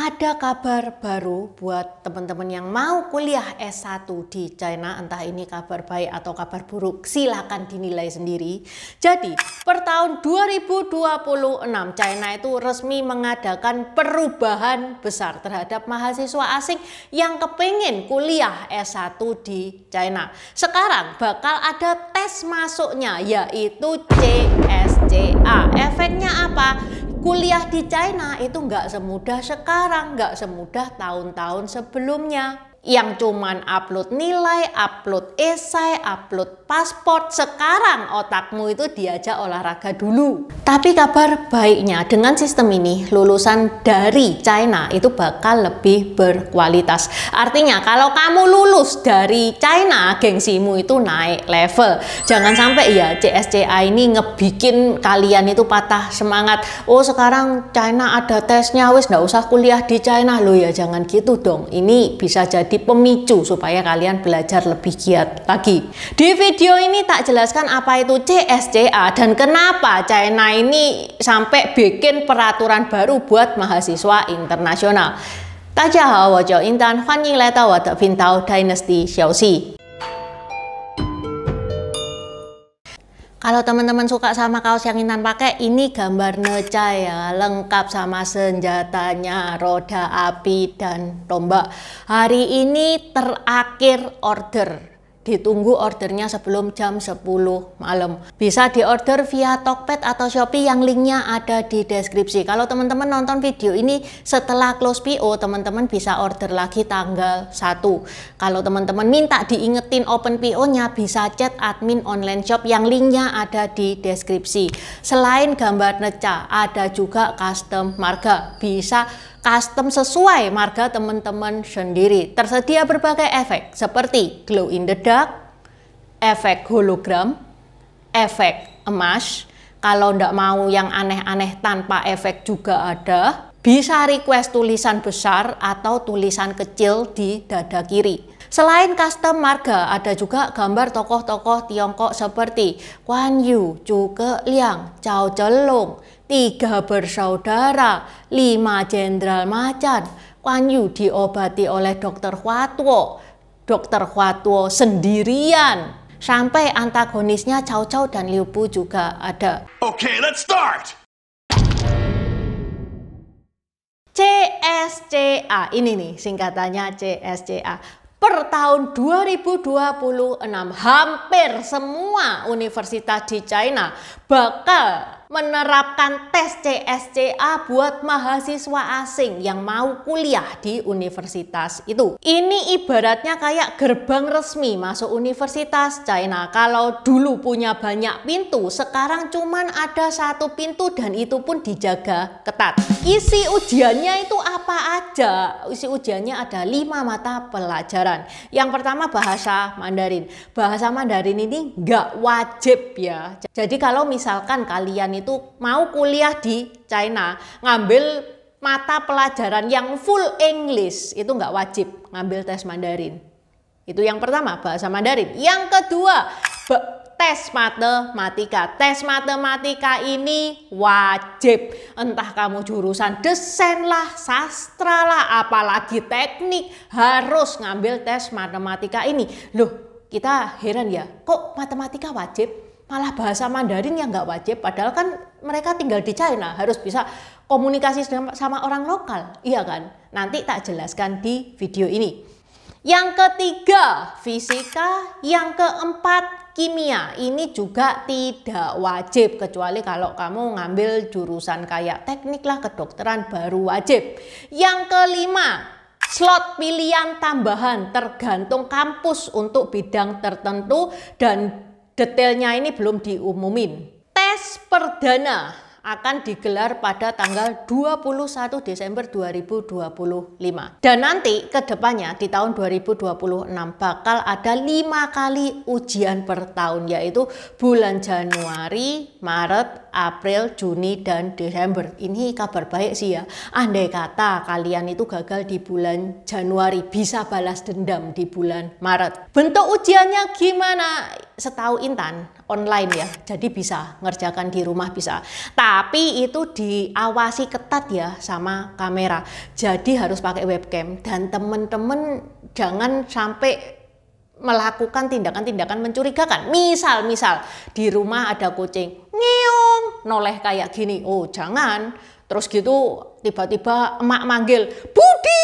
Ada kabar baru buat teman-teman yang mau kuliah S1 di China, entah ini kabar baik atau kabar buruk, silakan dinilai sendiri. Jadi, per tahun 2026 China itu resmi mengadakan perubahan besar terhadap mahasiswa asing yang kepingin kuliah S1 di China. Sekarang bakal ada tes masuknya, yaitu CSCA. Efeknya apa? Kuliah di China itu nggak semudah sekarang, nggak semudah tahun-tahun sebelumnya. Yang cuman upload nilai, upload esai, upload paspor. Sekarang otakmu itu diajak olahraga dulu. Tapi kabar baiknya, dengan sistem ini lulusan dari China itu bakal lebih berkualitas. Artinya kalau kamu lulus dari China, gengsimu itu naik level. Jangan sampai ya CSCA ini ngebikin kalian itu patah semangat. Oh, sekarang China ada tesnya, wis nggak usah kuliah di China. Loh ya, jangan gitu dong. Ini bisa jadi pemicu supaya kalian belajar lebih giat lagi. Di video ini tak jelaskan apa itu CSCA dan kenapa China ini sampai bikin peraturan baru buat mahasiswa internasional. 大家好，我叫英丹，欢迎来到我的频道 Dynasty 小戏。Kalau teman-teman suka sama kaos yang Intan pakai, ini gambar Neca ya, lengkap sama senjatanya, roda api dan tombak. Hari ini terakhir order. Ditunggu ordernya sebelum jam 10 malam. Bisa diorder via Tokped atau Shopee yang linknya ada di deskripsi. Kalau teman-teman nonton video ini setelah close PO, teman-teman bisa order lagi tanggal 1. Kalau teman-teman minta diingetin open PO-nya, bisa chat admin online shop yang linknya ada di deskripsi. Selain gambar Neca, ada juga custom marga. Bisa custom sesuai marga teman-teman sendiri. Tersedia berbagai efek seperti glow in the dark, efek hologram, efek emas. Kalau ndak mau yang aneh-aneh tanpa efek juga ada. Bisa request tulisan besar atau tulisan kecil di dada kiri. Selain custom marga, ada juga gambar tokoh-tokoh Tiongkok seperti Guan Yu, Zhuge Liang, Cao Zhenlong, 3 bersaudara, 5 jenderal macan. Guan Yu diobati oleh Dr. Huatuo, Dr. Huatuo sendirian. Sampai antagonisnya Cao Cao dan Liu Bu juga ada. Okay, let's start! CSCA, ini nih singkatannya CSCA. Per tahun 2026, hampir semua universitas di China bakal menerapkan tes CSCA buat mahasiswa asing yang mau kuliah di universitas itu. Ini ibaratnya kayak gerbang resmi masuk universitas China. Kalau dulu punya banyak pintu, sekarang cuman ada 1 pintu dan itu pun dijaga ketat. Isi ujiannya itu apa aja? Isi ujiannya ada 5 mata pelajaran. Yang pertama bahasa Mandarin. Bahasa Mandarin ini nggak wajib ya. Jadi kalau misalkan kalian itu mau kuliah di China, ngambil mata pelajaran yang full English, itu nggak wajib ngambil tes Mandarin. Itu yang pertama, bahasa Mandarin. Yang kedua, tes matematika. Tes matematika ini wajib. Entah kamu jurusan desain lah, sastra lah, apalagi teknik, harus ngambil tes matematika ini. Loh, kita heran ya, kok matematika wajib? Malah bahasa Mandarin yang nggak wajib, padahal kan mereka tinggal di China, harus bisa komunikasi sama orang lokal, iya kan? Nanti tak jelaskan di video ini. Yang ketiga, fisika. Yang keempat, kimia. Ini juga tidak wajib, kecuali kalau kamu ngambil jurusan kayak teknik lah, kedokteran baru wajib. Yang kelima, slot pilihan tambahan tergantung kampus untuk bidang tertentu dan detailnya ini belum diumumin. Tes perdana akan digelar pada tanggal 21 Desember 2025. Dan nanti ke depannya di tahun 2026 bakal ada 5 kali ujian per tahun, yaitu bulan Januari, Maret, April, Juni, dan Desember. Ini kabar baik sih ya. Andai kata kalian itu gagal di bulan Januari, bisa balas dendam di bulan Maret. Bentuk ujiannya gimana? Setahu Intan, online ya. Jadi bisa ngerjakan di rumah bisa. Tapi itu diawasi ketat ya sama kamera. Jadi harus pakai webcam. Dan temen-temen jangan sampai melakukan tindakan-tindakan mencurigakan. Misal di rumah ada kucing ngeong noleh kayak gini, oh jangan. Terus gitu tiba-tiba emak manggil Budi,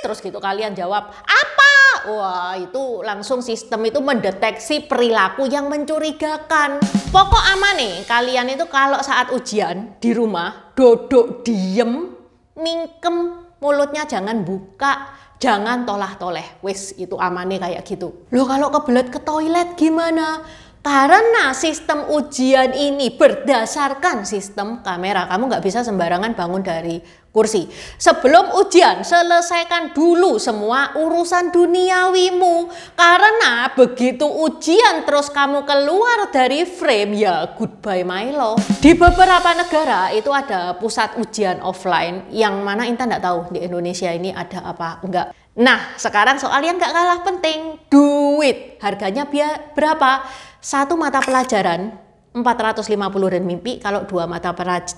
terus gitu kalian jawab apa? Wah, itu langsung sistem itu mendeteksi perilaku yang mencurigakan. Pokok aman nih, kalian itu kalau saat ujian di rumah duduk diem, mingkem, mulutnya jangan buka, jangan tolah-toleh, wis itu amannya kayak gitu. Loh kalau kebelet ke toilet gimana? Karena sistem ujian ini berdasarkan sistem kamera. Kamu nggak bisa sembarangan bangun dari kursi. Sebelum ujian, selesaikan dulu semua urusan duniawimu. Karena begitu ujian terus kamu keluar dari frame, ya goodbye my love. Di beberapa negara itu ada pusat ujian offline, yang mana Intan nggak tahu di Indonesia ini ada apa enggak. Nah, sekarang soal yang nggak kalah penting, duit. Harganya berapa? Satu mata pelajaran 450 renminbi, kalau dua mata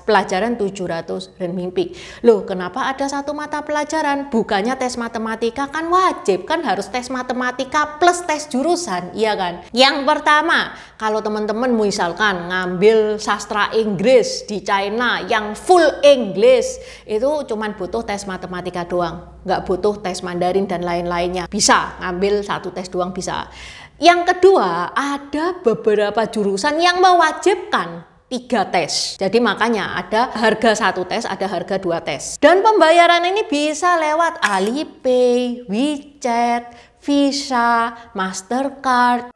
pelajaran 700 renminbi. Loh, kenapa ada satu mata pelajaran? Bukannya tes matematika kan wajib, kan harus tes matematika plus tes jurusan, iya kan? Yang pertama, kalau teman-teman misalkan ngambil sastra Inggris di China yang full English, itu cuman butuh tes matematika doang, nggak butuh tes Mandarin dan lain-lainnya. Bisa ngambil satu tes doang bisa. Yang kedua, ada beberapa jurusan yang mewajibkan 3 tes. Jadi makanya ada harga 1 tes, ada harga 2 tes. Dan pembayaran ini bisa lewat Alipay, WeChat, Visa, Mastercard.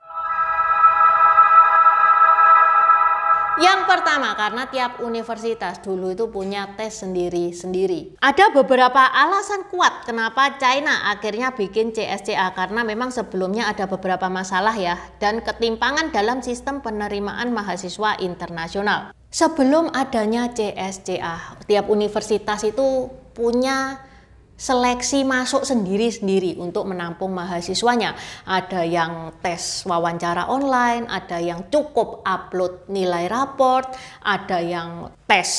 Yang pertama, karena tiap universitas dulu itu punya tes sendiri-sendiri. Ada beberapa alasan kuat kenapa China akhirnya bikin CSCA, karena memang sebelumnya ada beberapa masalah ya, dan ketimpangan dalam sistem penerimaan mahasiswa internasional. Sebelum adanya CSCA, tiap universitas itu punya seleksi masuk sendiri-sendiri untuk menampung mahasiswanya. Ada yang tes wawancara online, ada yang cukup upload nilai raport, ada yang tes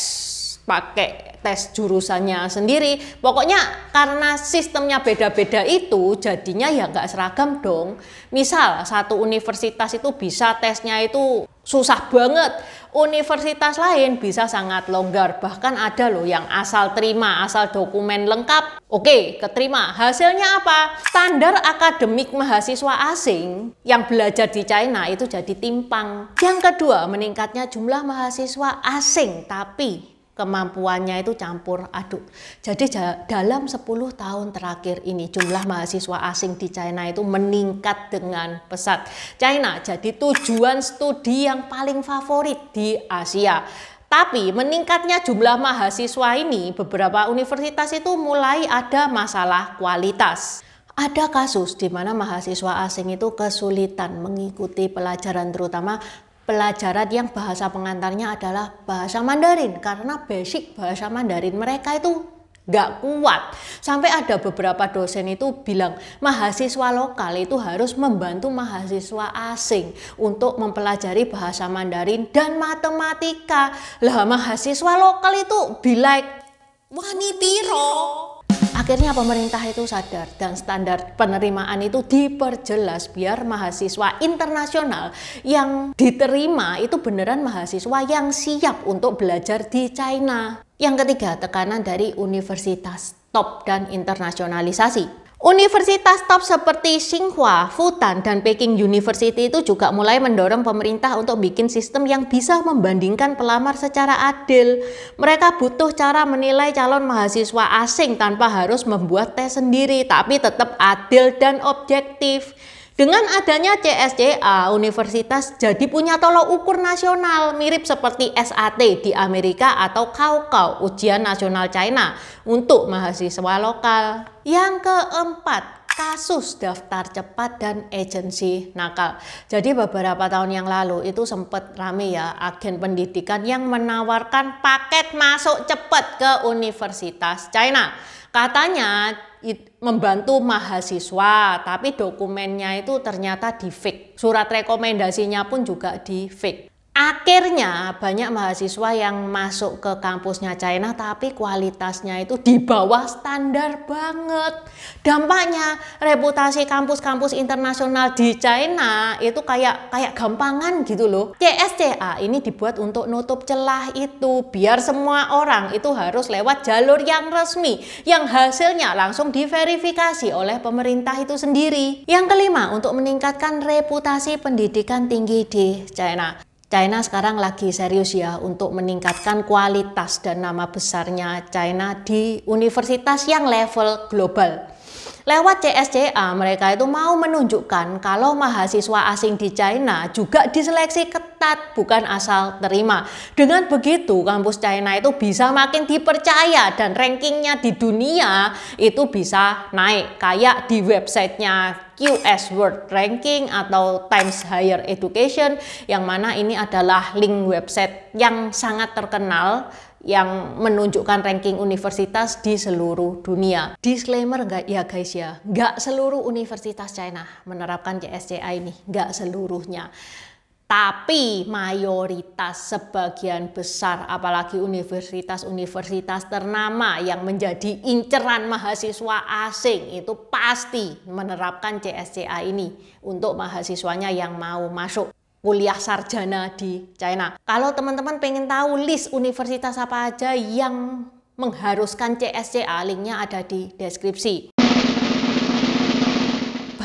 pakai tes jurusannya sendiri. Pokoknya karena sistemnya beda-beda itu jadinya ya nggak seragam dong. Misal satu universitas itu bisa tesnya itu susah banget, universitas lain bisa sangat longgar. Bahkan ada loh yang asal terima, asal dokumen lengkap, oke, keterima. Hasilnya apa? Standar akademik mahasiswa asing yang belajar di China itu jadi timpang. Yang kedua, meningkatnya jumlah mahasiswa asing tapi kemampuannya itu campur aduk. Jadi dalam 10 tahun terakhir ini jumlah mahasiswa asing di China itu meningkat dengan pesat. China jadi tujuan studi yang paling favorit di Asia. Tapi meningkatnya jumlah mahasiswa ini, beberapa universitas itu mulai ada masalah kualitas. Ada kasus di mana mahasiswa asing itu kesulitan mengikuti pelajaran, terutama pelajaran yang bahasa pengantarnya adalah bahasa Mandarin, karena basic bahasa Mandarin mereka itu nggak kuat. Sampai ada beberapa dosen itu bilang mahasiswa lokal itu harus membantu mahasiswa asing untuk mempelajari bahasa Mandarin dan matematika. Lah mahasiswa lokal itu bilang wani piro. Akhirnya pemerintah itu sadar dan standar penerimaan itu diperjelas biar mahasiswa internasional yang diterima itu beneran mahasiswa yang siap untuk belajar di China. Yang ketiga, tekanan dari universitas top dan internasionalisasi. Universitas top seperti Tsinghua, Fudan, dan Peking University itu juga mulai mendorong pemerintah untuk bikin sistem yang bisa membandingkan pelamar secara adil. Mereka butuh cara menilai calon mahasiswa asing tanpa harus membuat tes sendiri, tapi tetap adil dan objektif. Dengan adanya CSCA, universitas jadi punya tolok ukur nasional mirip seperti SAT di Amerika atau Gaokao, ujian nasional China untuk mahasiswa lokal. Yang keempat, kasus daftar cepat dan agensi nakal. Jadi beberapa tahun yang lalu itu sempat rame ya, agen pendidikan yang menawarkan paket masuk cepat ke Universitas China. Katanya membantu mahasiswa, tapi dokumennya itu ternyata di fake. Surat rekomendasinya pun juga di fake. Akhirnya banyak mahasiswa yang masuk ke kampusnya China tapi kualitasnya itu di bawah standar banget. Dampaknya reputasi kampus-kampus internasional di China itu kayak gampangan gitu loh. CSCA ini dibuat untuk nutup celah itu, biar semua orang itu harus lewat jalur yang resmi, yang hasilnya langsung diverifikasi oleh pemerintah itu sendiri. Yang kelima, untuk meningkatkan reputasi pendidikan tinggi di China. China sekarang lagi serius ya untuk meningkatkan kualitas dan nama besarnya China di universitas yang level global. Lewat CSCA mereka itu mau menunjukkan kalau mahasiswa asing di China juga diseleksi ketat, bukan asal terima. Dengan begitu kampus China itu bisa makin dipercaya dan rankingnya di dunia itu bisa naik. Kayak di websitenya QS World Ranking atau Times Higher Education, yang mana ini adalah link website yang sangat terkenal yang menunjukkan ranking universitas di seluruh dunia. Disclaimer ya guys ya, nggak seluruh universitas China menerapkan CSCA ini, nggak seluruhnya. Tapi mayoritas, sebagian besar, apalagi universitas-universitas ternama yang menjadi inceran mahasiswa asing itu pasti menerapkan CSCA ini untuk mahasiswanya yang mau masuk kuliah sarjana di China. Kalau teman-teman pengen tahu list universitas apa aja yang mengharuskan CSCA, linknya ada di deskripsi.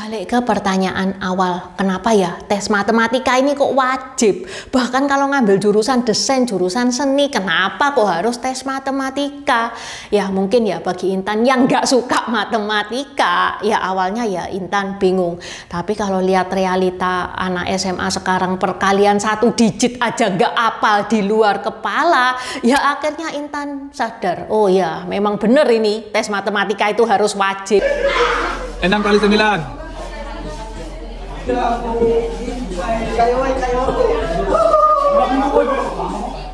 Balik ke pertanyaan awal, kenapa ya tes matematika ini kok wajib? Bahkan kalau ngambil jurusan desain, jurusan seni, kenapa kok harus tes matematika? Ya mungkin ya bagi Intan yang nggak suka matematika, ya awalnya ya Intan bingung. Tapi kalau lihat realita anak SMA sekarang perkalian 1 digit aja nggak apal di luar kepala, ya akhirnya Intan sadar, oh ya memang bener ini tes matematika itu harus wajib. 6 kali 9. 9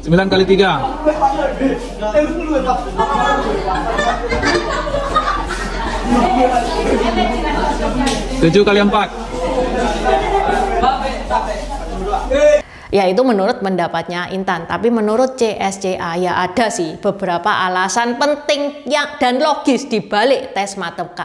kali 3. 7 kali 4. Ya itu menurut pendapatnya Intan, tapi menurut CSCA ya ada sih beberapa alasan penting dan logis di balik tes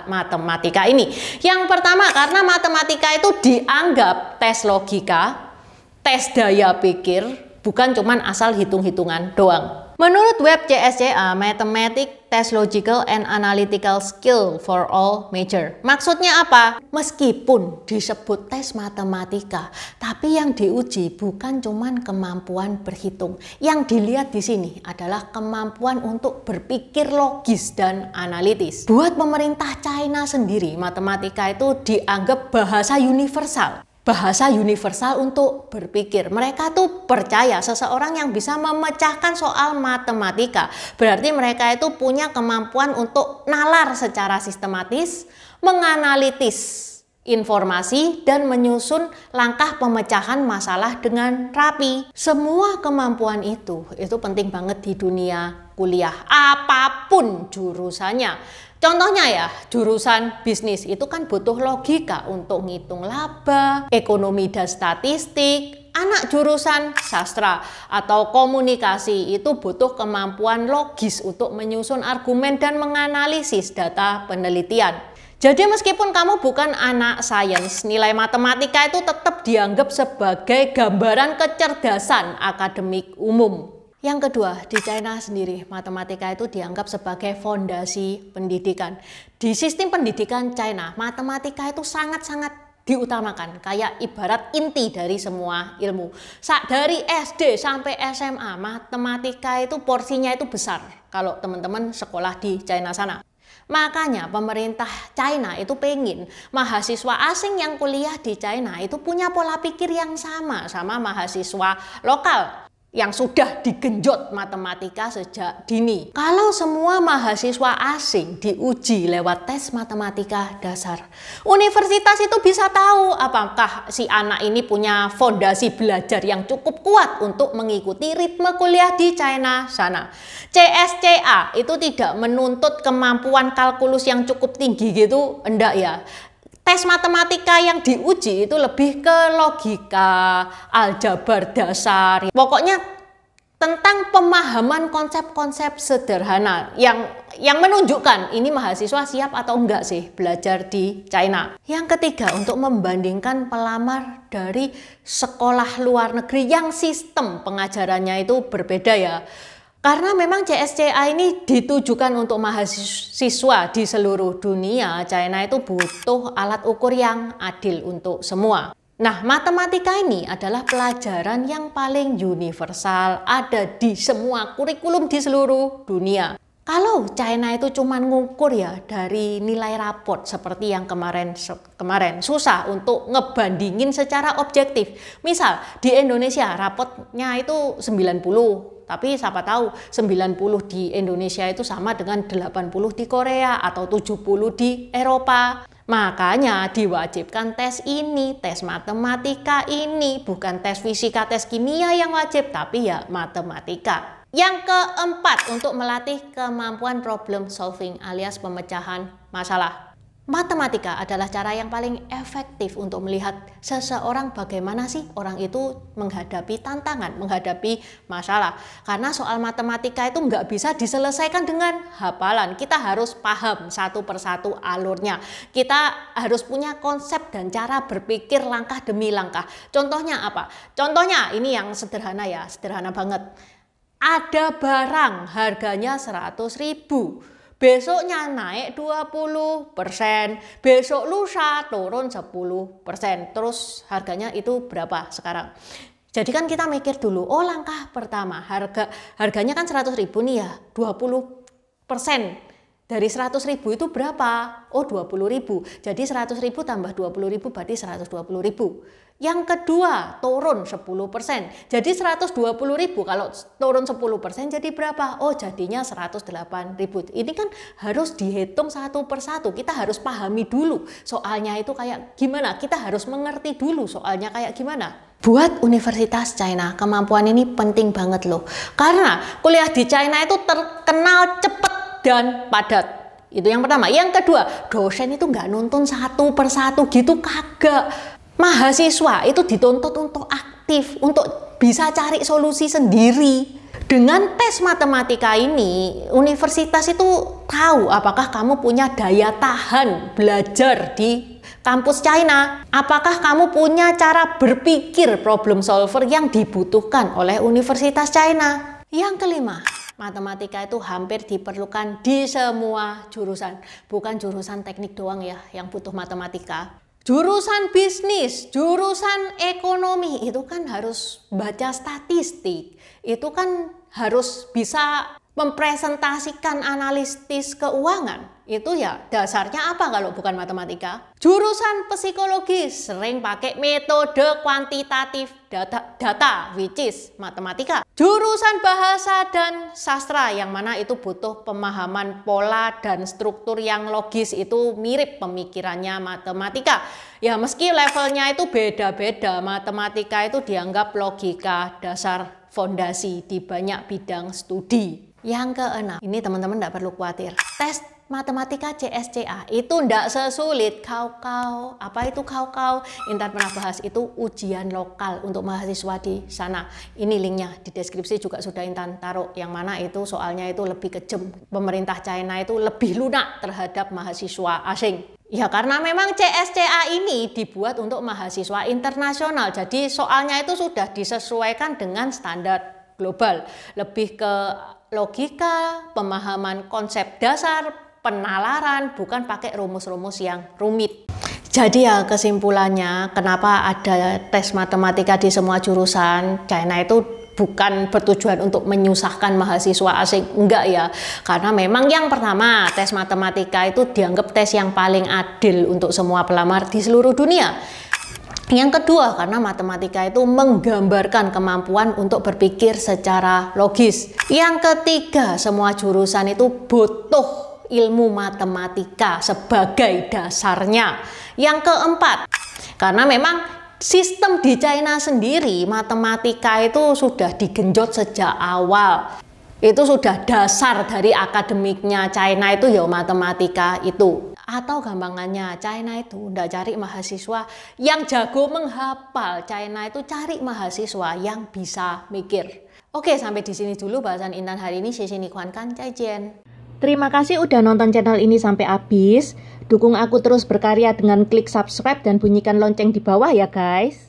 matematika ini. Yang pertama, karena matematika itu dianggap tes logika, tes daya pikir, bukan cuman asal hitung-hitungan doang. Menurut web CSCA, Mathematics Test Logical and Analytical Skill for All Major. Maksudnya apa? Meskipun disebut tes matematika, tapi yang diuji bukan cuman kemampuan berhitung. Yang dilihat di sini adalah kemampuan untuk berpikir logis dan analitis. Buat pemerintah China sendiri, matematika itu dianggap bahasa universal. Bahasa universal untuk berpikir. Mereka tuh percaya seseorang yang bisa memecahkan soal matematika, berarti mereka itu punya kemampuan untuk nalar secara sistematis, menganalitis informasi, dan menyusun langkah pemecahan masalah dengan rapi. Semua kemampuan itu penting banget di dunia kuliah, apapun jurusannya. Contohnya ya, jurusan bisnis itu kan butuh logika untuk ngitung laba, ekonomi dan statistik. Anak jurusan sastra atau komunikasi itu butuh kemampuan logis untuk menyusun argumen dan menganalisis data penelitian. Jadi meskipun kamu bukan anak sains, nilai matematika itu tetap dianggap sebagai gambaran kecerdasan akademik umum. Yang kedua, di China sendiri, matematika itu dianggap sebagai fondasi pendidikan. Di sistem pendidikan China, matematika itu sangat-sangat diutamakan, kayak ibarat inti dari semua ilmu. Dari SD sampai SMA, matematika itu porsinya itu besar kalau teman-teman sekolah di China sana. Makanya pemerintah China itu pengen mahasiswa asing yang kuliah di China itu punya pola pikir yang sama mahasiswa lokal. yang sudah digenjot matematika sejak dini. Kalau semua mahasiswa asing diuji lewat tes matematika dasar, universitas itu bisa tahu apakah si anak ini punya fondasi belajar yang cukup kuat untuk mengikuti ritme kuliah di China sana. CSCA itu tidak menuntut kemampuan kalkulus yang cukup tinggi gitu, enggak ya. Tes matematika yang diuji itu lebih ke logika, aljabar dasar. Pokoknya tentang pemahaman konsep-konsep sederhana yang menunjukkan ini mahasiswa siap atau enggak sih belajar di China. Yang ketiga, untuk membandingkan pelamar dari sekolah luar negeri yang sistem pengajarannya itu berbeda ya. Karena memang CSCA ini ditujukan untuk mahasiswa di seluruh dunia, China itu butuh alat ukur yang adil untuk semua. Nah, matematika ini adalah pelajaran yang paling universal, ada di semua kurikulum di seluruh dunia. Kalau China itu cuma ngukur ya dari nilai raport seperti yang kemarin susah untuk ngebandingin secara objektif. Misal di Indonesia raportnya itu 90. Tapi siapa tahu 90 di Indonesia itu sama dengan 80 di Korea atau 70 di Eropa. Makanya diwajibkan tes ini, tes matematika ini, bukan tes fisika, tes kimia yang wajib, tapi ya matematika. Yang keempat, untuk melatih kemampuan problem solving alias pemecahan masalah. Matematika adalah cara yang paling efektif untuk melihat seseorang bagaimana sih orang itu menghadapi tantangan, menghadapi masalah. Karena soal matematika itu nggak bisa diselesaikan dengan hafalan. Kita harus paham satu persatu alurnya. Kita harus punya konsep dan cara berpikir langkah demi langkah. Contohnya apa? Contohnya ini yang sederhana ya, sederhana banget. Ada barang harganya 100.000. Besoknya naik 20%, besok lusa turun 10%, terus harganya itu berapa sekarang? Jadi kan kita mikir dulu, oh langkah pertama harganya kan 100.000 nih ya, 20% dari 100.000 itu berapa? Oh 20.000, jadi 100.000 tambah 20.000 berarti 120.000. Yang kedua turun 10%, jadi 120.000, kalau turun 10% jadi berapa? Oh jadinya 108.000. Ini kan harus dihitung satu persatu, kita harus pahami dulu soalnya itu kayak gimana, kita harus mengerti dulu soalnya kayak gimana. Buat Universitas China, kemampuan ini penting banget loh, karena kuliah di China itu terkenal cepat dan padat. Itu yang pertama. Yang kedua, dosen itu nggak nuntun satu persatu gitu, kagak. Mahasiswa itu dituntut untuk aktif, untuk bisa cari solusi sendiri. Dengan tes matematika ini, universitas itu tahu apakah kamu punya daya tahan belajar di kampus China. Apakah kamu punya cara berpikir problem solver yang dibutuhkan oleh Universitas China. Yang kelima, matematika itu hampir diperlukan di semua jurusan. Bukan jurusan teknik doang ya yang butuh matematika. Jurusan bisnis, jurusan ekonomi itu kan harus baca statistik, itu kan harus bisa mempresentasikan analisis keuangan. Itu ya dasarnya apa kalau bukan matematika? Jurusan psikologi sering pakai metode kuantitatif data which is matematika. Jurusan bahasa dan sastra yang mana itu butuh pemahaman pola dan struktur yang logis, itu mirip pemikirannya matematika. Ya meski levelnya itu beda-beda, matematika itu dianggap logika dasar fondasi di banyak bidang studi. Yang keenam, ini teman-teman tidak perlu khawatir. Tes matematika CSCA itu tidak sesulit KAU-KAU. Apa itu KAU-KAU? Intan pernah bahas, itu ujian lokal untuk mahasiswa di sana. Ini linknya di deskripsi juga sudah Intan taruh, yang mana itu soalnya itu lebih kejam. Pemerintah China itu lebih lunak terhadap mahasiswa asing. Ya karena memang CSCA ini dibuat untuk mahasiswa internasional, jadi soalnya itu sudah disesuaikan dengan standar global, lebih ke logika, pemahaman konsep dasar, penalaran, bukan pakai rumus-rumus yang rumit. Jadi ya kesimpulannya, kenapa ada tes matematika di semua jurusan, China itu bukan bertujuan untuk menyusahkan mahasiswa asing, enggak ya. Karena memang yang pertama, tes matematika itu dianggap tes yang paling adil untuk semua pelamar di seluruh dunia. Yang kedua, karena matematika itu menggambarkan kemampuan untuk berpikir secara logis. Yang ketiga, semua jurusan itu butuh ilmu matematika sebagai dasarnya. Yang keempat, karena memang sistem di China sendiri, matematika itu sudah digenjot sejak awal. Itu sudah dasar dari akademiknya China itu ya matematika itu. Atau gampangannya, China itu ndak cari mahasiswa yang jago menghafal. China itu cari mahasiswa yang bisa mikir. Oke, sampai di sini dulu bahasan Intan hari ini. Terima kasih udah nonton channel ini sampai habis. Dukung aku terus berkarya dengan klik subscribe dan bunyikan lonceng di bawah ya guys.